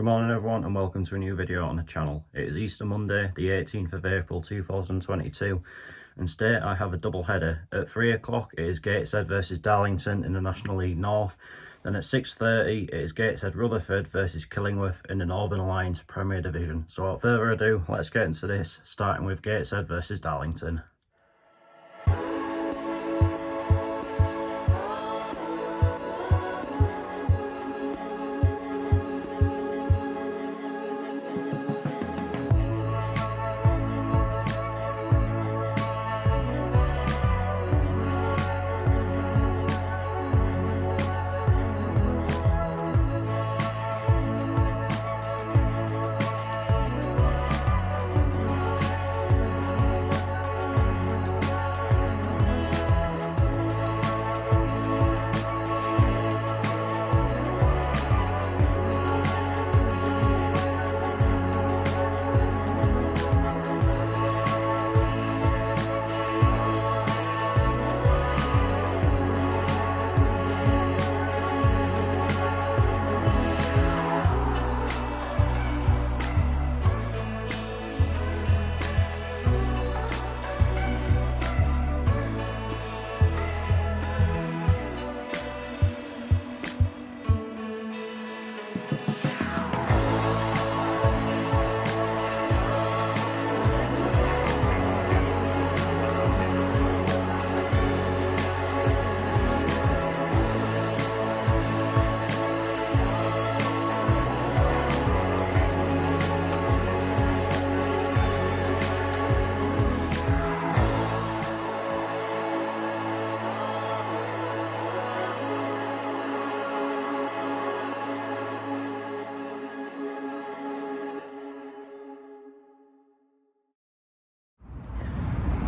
Good morning everyone and welcome to a new video on the channel. It is Easter Monday, the 18th of April 2022, and today I have a double header. At 3 o'clock it is Gateshead versus Darlington in the National League North. Then at 6:30 it is Gateshead Rutherford versus Killingworth in the Northern Alliance Premier Division. So without further ado, let's get into this, starting with Gateshead versus Darlington.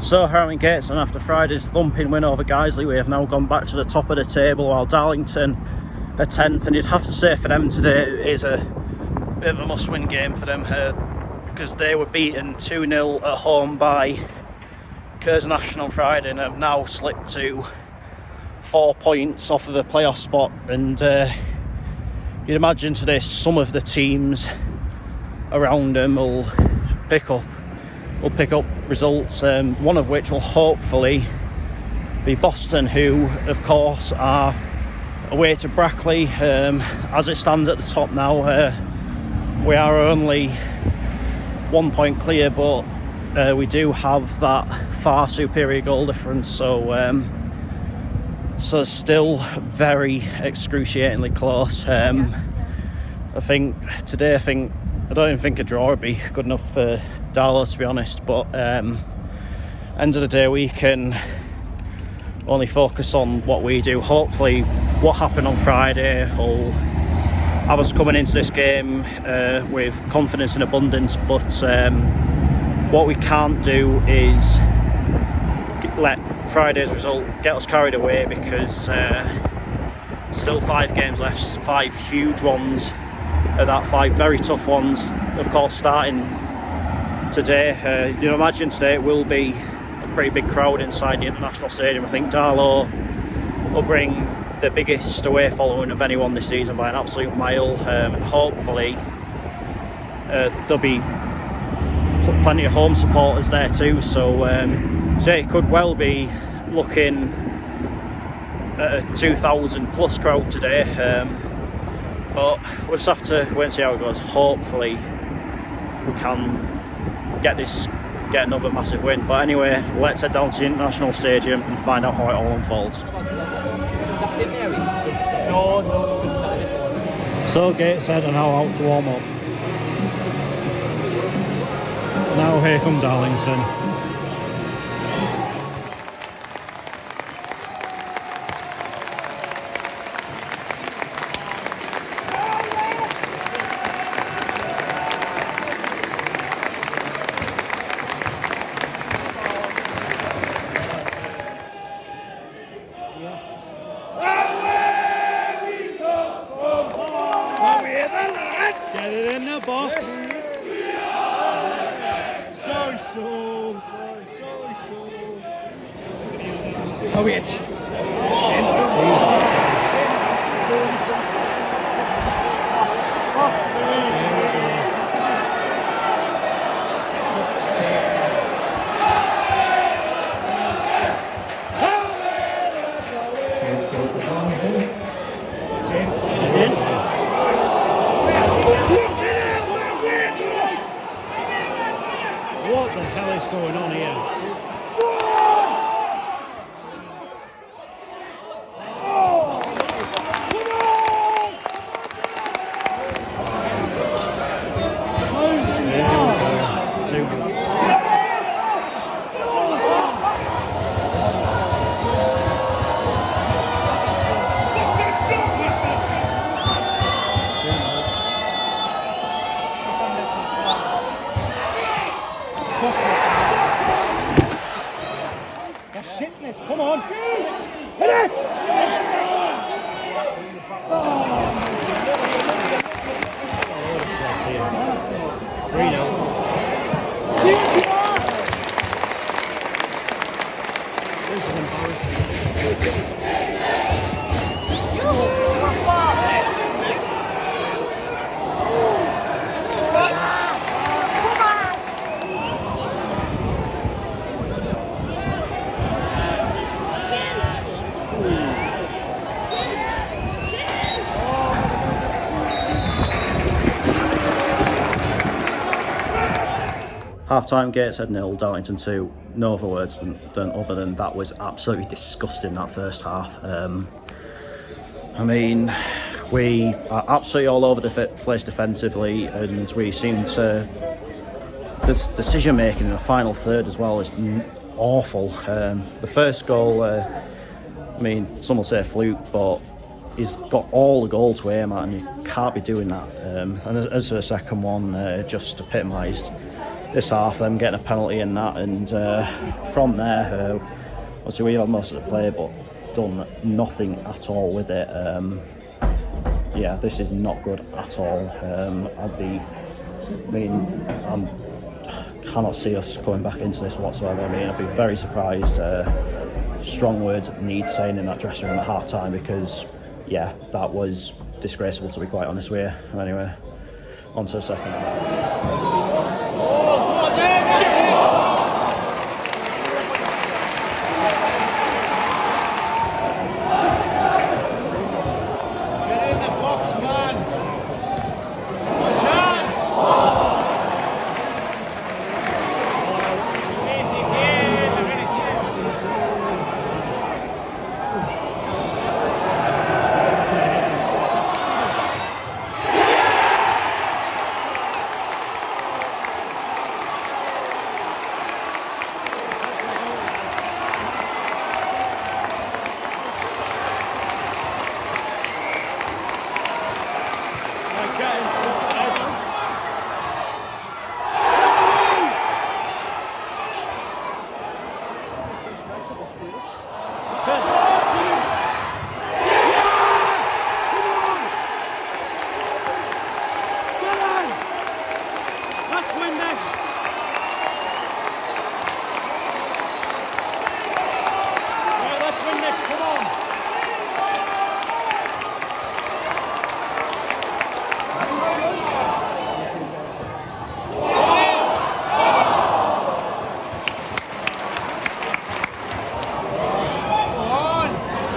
So Harrowing Gates, and after Friday's thumping win over Guiseley, we have now gone back to the top of the table while Darlington are 10th, and you'd have to say for them today it is a bit of a must-win game for them because they were beaten 2-0 at home by Curzon on Friday and have now slipped to 4 points off of the playoff spot. And you'd imagine today some of the teams around them will pick up results, one of which will hopefully be Boston, who of course are away to Brackley. As it stands at the top now, we are only 1 point clear, but we do have that far superior goal difference, so still very excruciatingly close. I don't even think a draw would be good enough for Darlow, to be honest, but end of the day we can only focus on what we do. Hopefully what happened on Friday will have us coming into this game with confidence in abundance, but what we can't do is let Friday's result get us carried away, because still 5 games left, 5 huge ones at that, 5 very tough ones, of course, starting today. You imagine today it will be a pretty big crowd inside the International Stadium. I think Darlow will bring the biggest away following of anyone this season by an absolute mile, and hopefully there'll be plenty of home supporters there too, so it could well be looking at a 2,000 plus crowd today. But we'll just have to wait and see how it goes. Hopefully we can get another massive win. But anyway, let's head down to the International Stadium and find out how it all unfolds. So Gateshead are now out to warm up. Now here come Darlington. Get it in the box. Sorry, souls. Oh, itch. What the hell is going on here? Come on! Hit it! This is embarrassing. Half-time, Gateshead 0, Darlington 2. No other words other than that was absolutely disgusting, that first half. I mean, we are absolutely all over the place defensively, and we seem to... This decision-making in the final third as well is awful. The first goal, I mean, some will say fluke, but he's got all the goal to aim at, and you can't be doing that. And as for the second one, just epitomised this half, them getting a penalty in that, and from there, obviously we had most of the play, but done nothing at all with it. Yeah, this is not good at all. I cannot see us going back into this whatsoever. I mean, I'd be very surprised. Strong words need saying in that dressing room at half time, because yeah, that was disgraceful, to be quite honest with you. Anyway, on to the second half.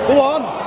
Go on!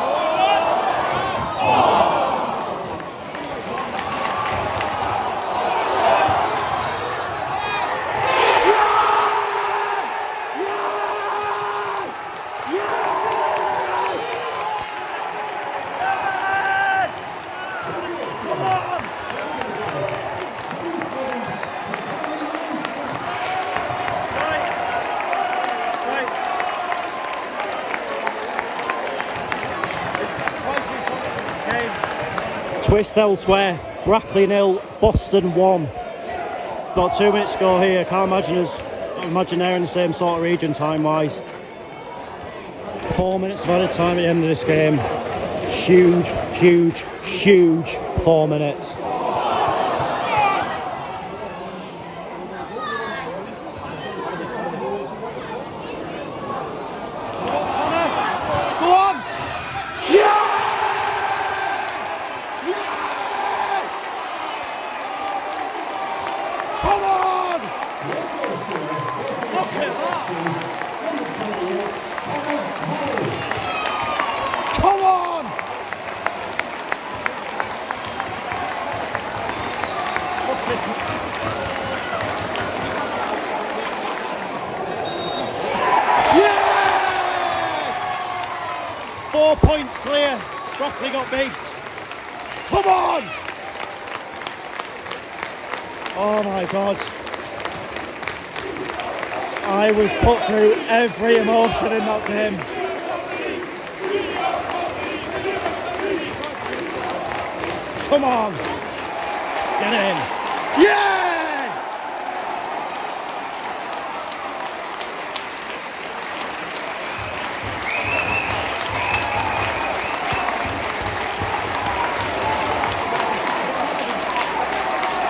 Twist elsewhere. Brackley 0, Boston 1. Got 2 minutes to go here. Can't imagine they're in the same sort of region time-wise. 4 minutes of added time at the end of this game. Huge, huge, huge 4 minutes. Brockley got beat. Come on! Oh my God. I was put through every emotion in that game. Come on. Get in. Yes!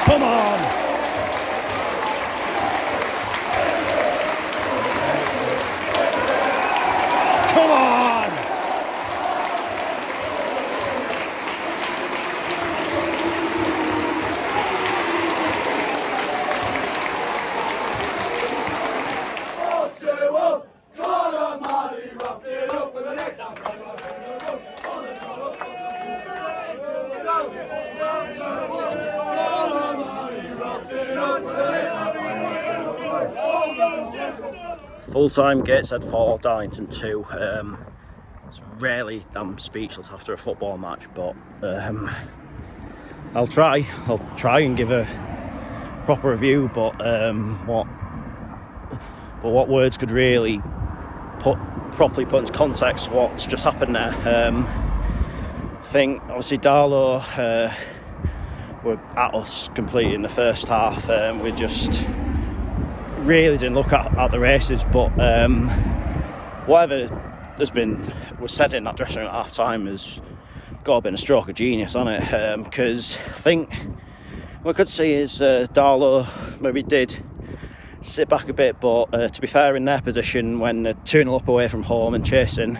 Come on. Come on! Full-time Gateshead 4, Darlington 2. It's rarely I'm speechless after a football match, but I'll try and give a proper review, but what words could really properly put into context what's just happened there. I think obviously Darlow were at us completely in the first half. We just really didn't look at the races, but whatever was said in that dressing room at half time has got to be a stroke of genius on it, because I think what I could see is Darlow maybe did sit back a bit, but to be fair, in their position when they're 2-0 up away from home and chasing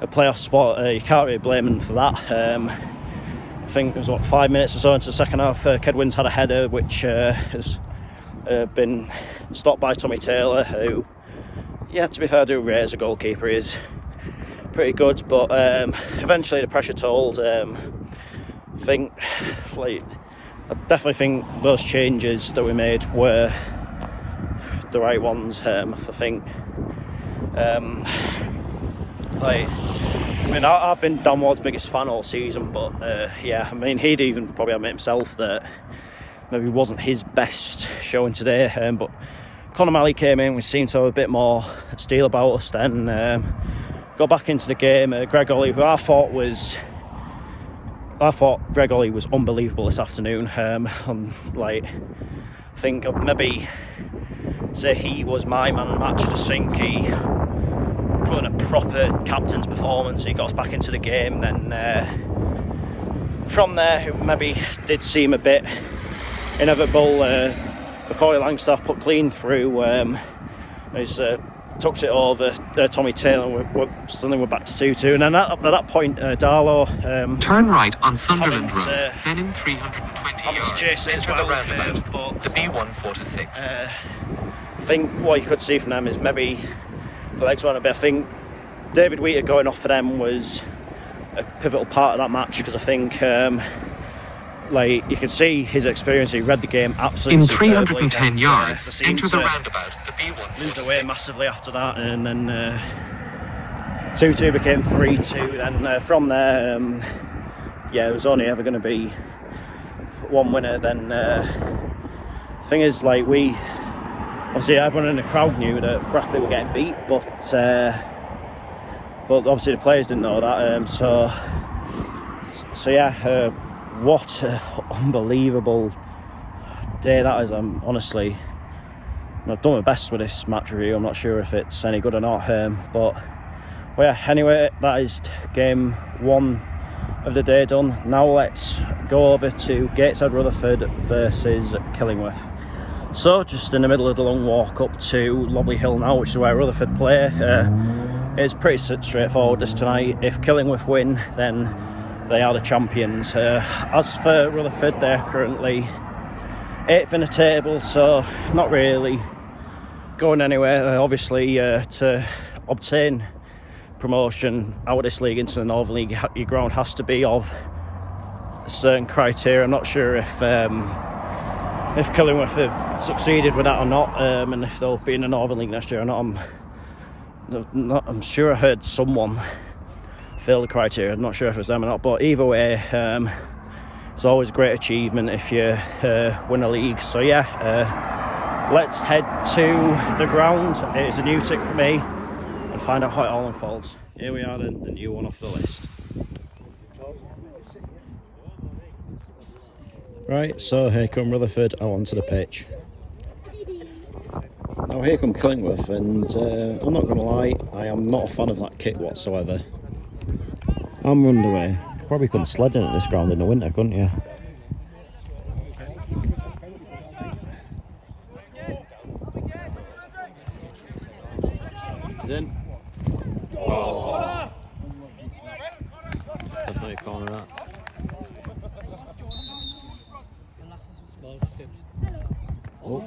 a playoff spot, you can't really blame them for that. I think it was 5 minutes or so into the second half, Kedwin's had a header which has been stopped by Tommy Taylor, who, yeah, to be fair, do rate as a goalkeeper, he is pretty good, but eventually the pressure told. I definitely think those changes that we made were the right ones. I think I've been Dan Ward's biggest fan all season, but yeah, I mean, he'd even probably admit himself that maybe wasn't his best showing today, but Conor Malley came in, we seemed to have a bit more steel about us then. Got back into the game. Greg Ollie, who I thought Greg Ollie was unbelievable this afternoon. I think I'd maybe say he was my man of the match. I just think he put in a proper captain's performance. He got us back into the game. Then from there, it maybe did seem a bit inevitable. Macaulay Langstaff put clean through. He's tucked it over Tommy Taylor, and suddenly we're back to 2-2. And then at that point, Darlow turn right on Sunderland Road, then in 320 yards enter the roundabout, but the B146. I think what you could see from them is maybe the legs weren't a bit. I think David Wheater going off for them was a pivotal part of that match, because I think you can see his experience. He read the game absolutely in 310 yards enter the roundabout, the B146. Lose away massively after that, and then 2-2 became 3-2. Then from there, yeah, it was only ever going to be one winner. Then thing is, we obviously everyone in the crowd knew that Brackley were getting beat, but obviously the players didn't know that. So yeah. What an unbelievable day that is. I've done my best with this match review. I'm not sure if it's any good or not, but well, yeah, anyway, that is game 1 of the day done. Now let's go over to Gateshead Rutherford versus Killingworth. So just in the middle of the long walk up to Lobley Hill now, which is where Rutherford play. It's pretty straightforward this tonight. If Killingworth win, then they are the champions. As for Rutherford, they're currently 8th in the table, so not really going anywhere. Obviously, to obtain promotion out of this league into the Northern League, your ground has to be of a certain criteria. I'm not sure if Killingworth have succeeded with that or not, and if they'll be in the Northern League next year or not. I'm sure I heard someone, I failed the criteria. I'm not sure if it was them or not, but either way, it's always a great achievement if you win a league. So yeah, let's head to the ground. It's a new tick for me, and find out how it all unfolds. Here we are, the new one off the list. Right, so here come Rutherford out onto the pitch. Now here come Killingworth, and I'm not going to lie, I am not a fan of that kit whatsoever. I'm underway. You probably couldn't sled in at this ground in the winter, couldn't you? He's in. Oh. Definitely a corner that. Oh.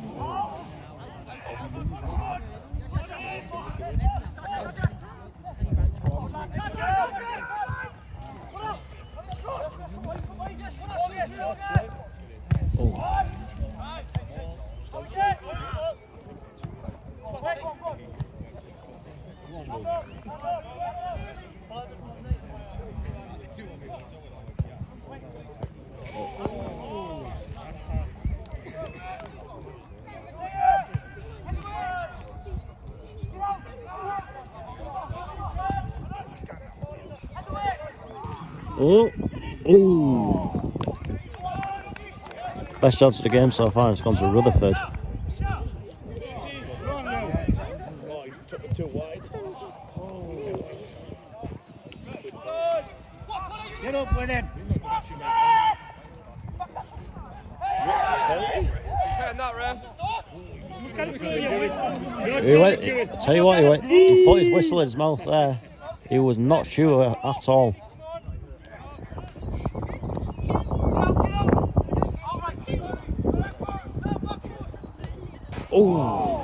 Oh, oh! Best chance of the game so far, it's gone to Rutherford. Get up with him! He went, tell you what, he put his whistle in his mouth there. He was not sure at all. Oh!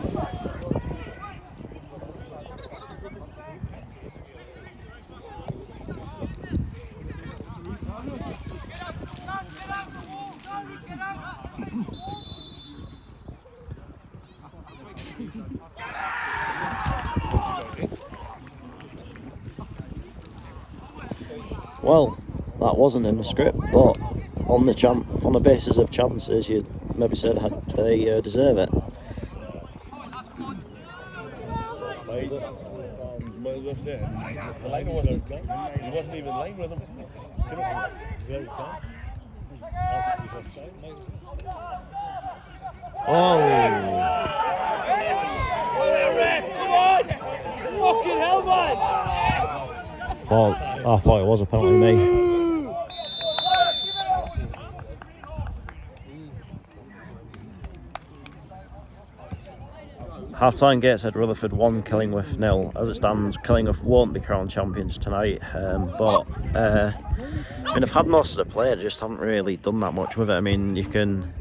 Well, that wasn't in the script, but on the basis of chances, you maybe said they deserve it. The line wasn't. He wasn't even line with him. Oh! Fucking hell, man! I thought it was a penalty to me. Half-time, Gateshead Rutherford 1, Killingworth 0. As it stands, Killingworth won't be crowned champions tonight, but I mean, I've had most of the play, just haven't really done that much with it. I mean, you can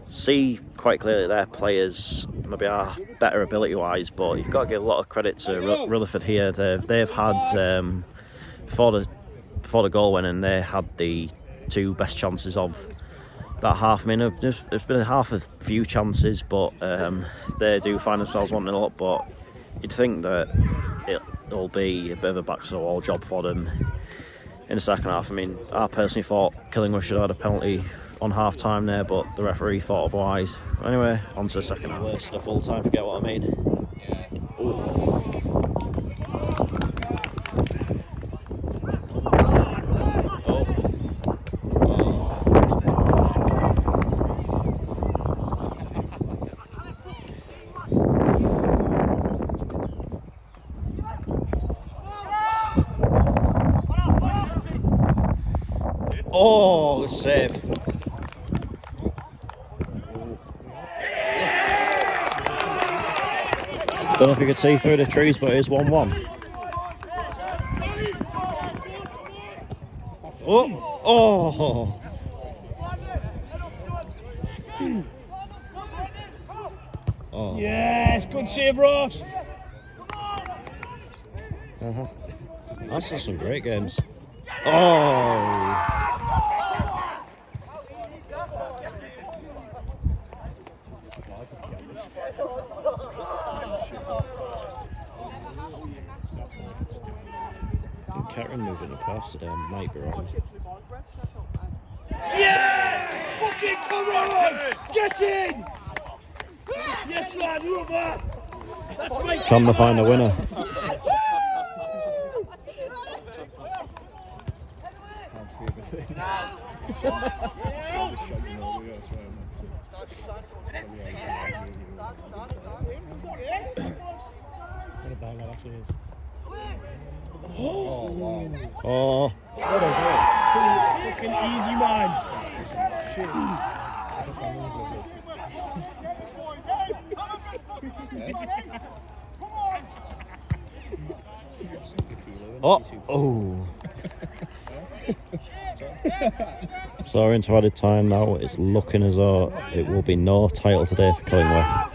see quite clearly their players maybe are better ability-wise, but you've got to give a lot of credit to Rutherford here. They've had, before the goal went in, they had the two best chances of that half. I mean, there's been a few chances, but they do find themselves wanting a lot. But you'd think that it'll be a bit of a back to the wall job for them in the second half. I mean, I personally thought Killingworth should have had a penalty on half time there, but the referee thought otherwise. Anyway, on to the second half. Worst of full time, forget what I mean. Oh, save. Don't know if you could see through the trees, but it's 1-1. Oh! Oh! Oh. Yes, good save, Ross. That's just some great games. Oh! Kettering moving across today might be wrong. Yes! Fucking come on! Get in! Yes, lad, love that! Trying to find a winner. Can't see everything. What about that actually is? Oh, wow. Oh, What a goal. Fucking easy, man. Shit. oh. So we're into added time now. It's looking as though it will be no title today for Killingworth.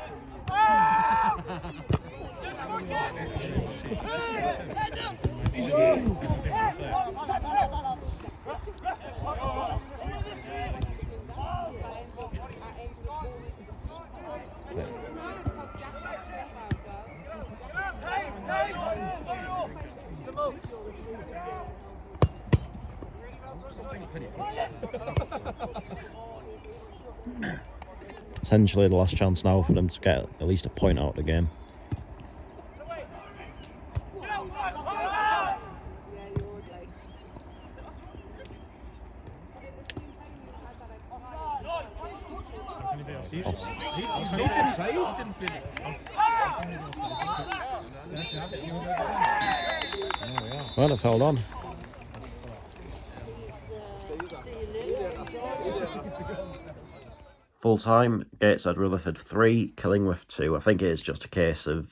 Potentially the last chance now for them to get at least a point out of the game. Well, I've held on. Full time, Gateshead Rutherford 3, Killingworth 2. I think it is just a case of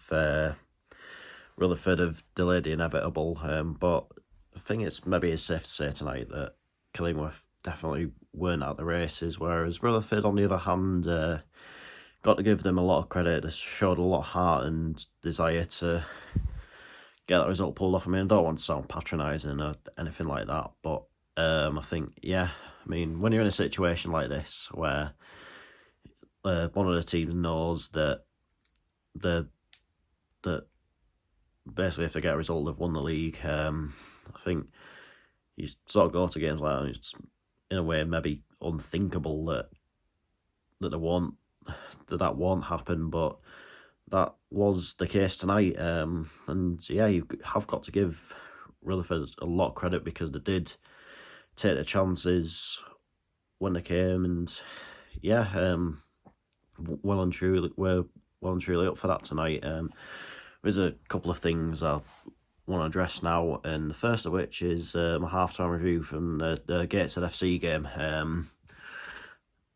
Rutherford have delayed the inevitable, but I think it's safe to say tonight that Killingworth definitely weren't at the races, whereas Rutherford, on the other hand, got to give them a lot of credit. They showed a lot of heart and desire to get that result pulled off. I mean, I don't want to sound patronising or anything like that, but I think, yeah, I mean, when you're in a situation like this where one of the teams knows that basically if they get a result, they've won the league. I think you sort of go to games like that, and it's in a way maybe unthinkable that that won't happen, but that was the case tonight. And yeah, you have got to give Rutherford a lot of credit because they did take the chances when they came, and yeah, we're well and truly up for that tonight. There's a couple of things I want to address now, and the first of which is my half-time review from the Gateshead FC game.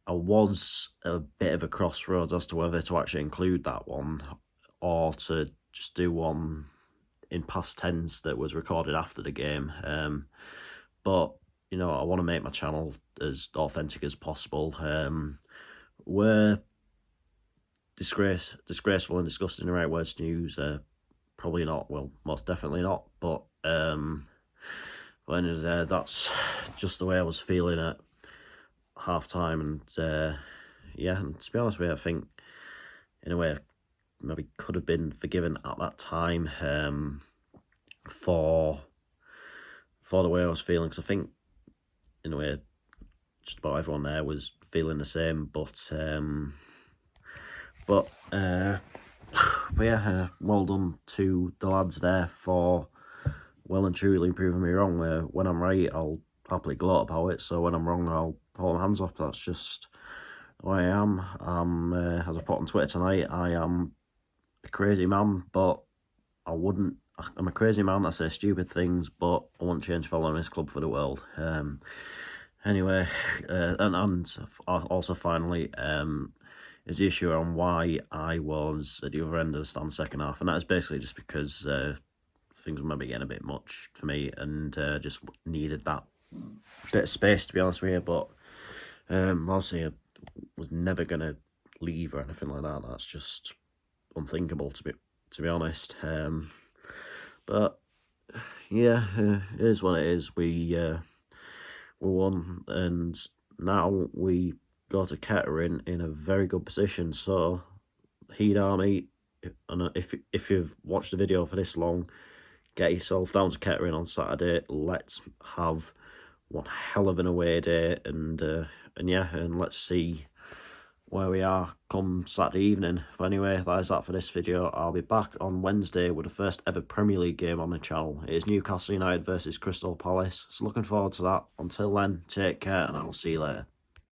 I was a bit of a crossroads as to whether to actually include that one or to just do one in past tense that was recorded after the game. But you know, I want to make my channel as authentic as possible. We're disgraceful and disgusting in the right words to use? Probably not. Well, most definitely not. But at the end of the day, that's just the way I was feeling at half time. And yeah, and to be honest with you, I think in a way I maybe could have been forgiven at that time for the way I was feeling, because I think in a way just about everyone there was feeling the same. But yeah, well done to the lads there for well and truly proving me wrong. When I'm right, I'll happily gloat about it. So when I'm wrong, I'll hold my hands up. That's just who I am. As I put on Twitter tonight, I am a crazy man, but I'm a crazy man that says stupid things, but I won't change following this club for the world. Anyway, and also finally, is the issue on why I was at the other end of the stand second half, and that is basically just because things were maybe getting a bit much for me, and just needed that bit of space, to be honest with you. But obviously I was never going to leave or anything like that. That's just unthinkable, to be honest. But yeah, it is what it is. We won, and now we go to Kettering in a very good position. So, Heed Army, and if you've watched the video for this long, get yourself down to Kettering on Saturday. Let's have one hell of an away day, and yeah, and let's see where we are come Saturday evening. But anyway, that is that for this video. I'll be back on Wednesday with the first ever Premier League game on the channel. It is Newcastle United versus Crystal Palace, so looking forward to that. Until then, take care and I'll see you later.